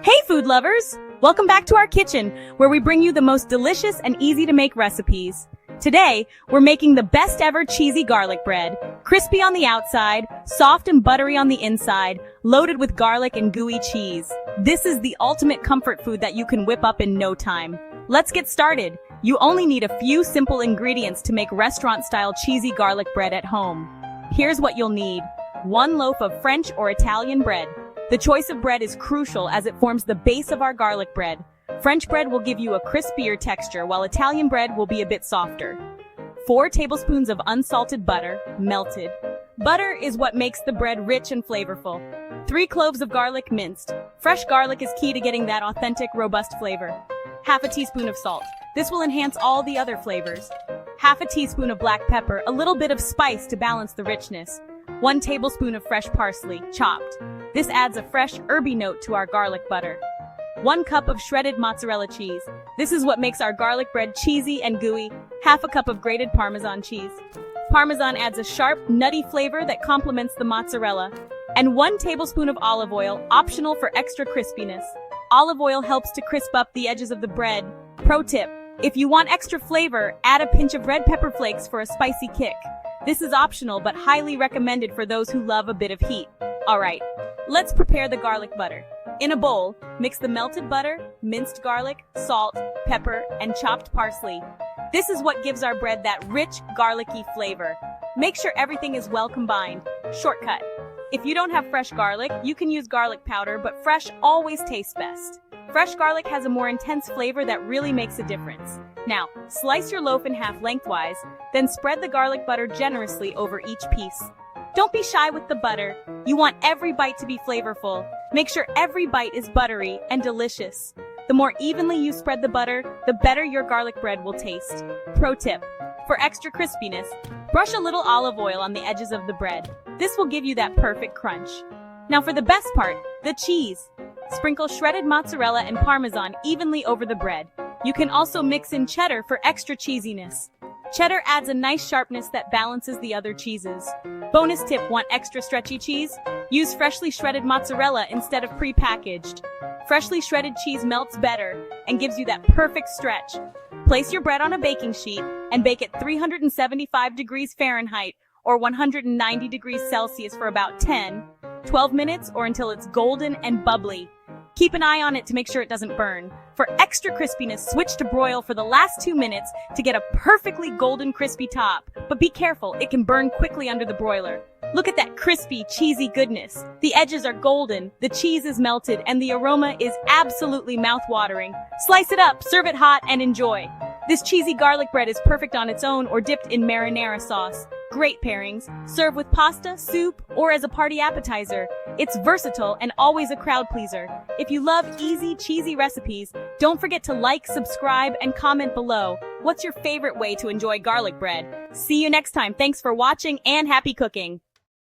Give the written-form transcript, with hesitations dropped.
Hey food lovers! Welcome back to our kitchen, where we bring you the most delicious and easy to make recipes. Today, we're making the best ever cheesy garlic bread. Crispy on the outside, soft and buttery on the inside, loaded with garlic and gooey cheese. This is the ultimate comfort food that you can whip up in no time. Let's get started. You only need a few simple ingredients to make restaurant-style cheesy garlic bread at home. Here's what you'll need. 1 loaf of French or Italian bread. The choice of bread is crucial as it forms the base of our garlic bread. French bread will give you a crispier texture, while Italian bread will be a bit softer. 4 tablespoons of unsalted butter, melted. Butter is what makes the bread rich and flavorful. 3 cloves of garlic, minced. Fresh garlic is key to getting that authentic, robust flavor. Half a teaspoon of salt. This will enhance all the other flavors. Half a teaspoon of black pepper, a little bit of spice to balance the richness. 1 tablespoon of fresh parsley, chopped. This adds a fresh, herby note to our garlic butter. 1 cup of shredded mozzarella cheese. This is what makes our garlic bread cheesy and gooey. Half a cup of grated Parmesan cheese. Parmesan adds a sharp, nutty flavor that complements the mozzarella. And 1 tablespoon of olive oil, optional for extra crispiness. Olive oil helps to crisp up the edges of the bread. Pro tip: if you want extra flavor, add a pinch of red pepper flakes for a spicy kick. This is optional but highly recommended for those who love a bit of heat. Alright, let's prepare the garlic butter. In a bowl, mix the melted butter, minced garlic, salt, pepper, and chopped parsley. This is what gives our bread that rich, garlicky flavor. Make sure everything is well combined. Shortcut: if you don't have fresh garlic, you can use garlic powder, but fresh always tastes best. Fresh garlic has a more intense flavor that really makes a difference. Now, slice your loaf in half lengthwise, then spread the garlic butter generously over each piece. Don't be shy with the butter. You want every bite to be flavorful. Make sure every bite is buttery and delicious. The more evenly you spread the butter, the better your garlic bread will taste. Pro tip: for extra crispiness, brush a little olive oil on the edges of the bread. This will give you that perfect crunch. Now for the best part, the cheese. Sprinkle shredded mozzarella and Parmesan evenly over the bread. You can also mix in cheddar for extra cheesiness. Cheddar adds a nice sharpness that balances the other cheeses. Bonus tip: want extra stretchy cheese? Use freshly shredded mozzarella instead of pre-packaged. Freshly shredded cheese melts better and gives you that perfect stretch. Place your bread on a baking sheet and bake at 375 degrees Fahrenheit or 190 degrees Celsius for about 10-12 minutes, or until it's golden and bubbly. Keep an eye on it to make sure it doesn't burn. For extra crispiness, switch to broil for the last 2 minutes to get a perfectly golden crispy top. But be careful, it can burn quickly under the broiler. Look at that crispy, cheesy goodness. The edges are golden, the cheese is melted, and the aroma is absolutely mouth-watering. Slice it up, serve it hot, and enjoy. This cheesy garlic bread is perfect on its own or dipped in marinara sauce. Great pairings. Serve with pasta, soup, or as a party appetizer. It's versatile and always a crowd pleaser. If you love easy, cheesy recipes, don't forget to like, subscribe, and comment below. What's your favorite way to enjoy garlic bread? See you next time. Thanks for watching and happy cooking.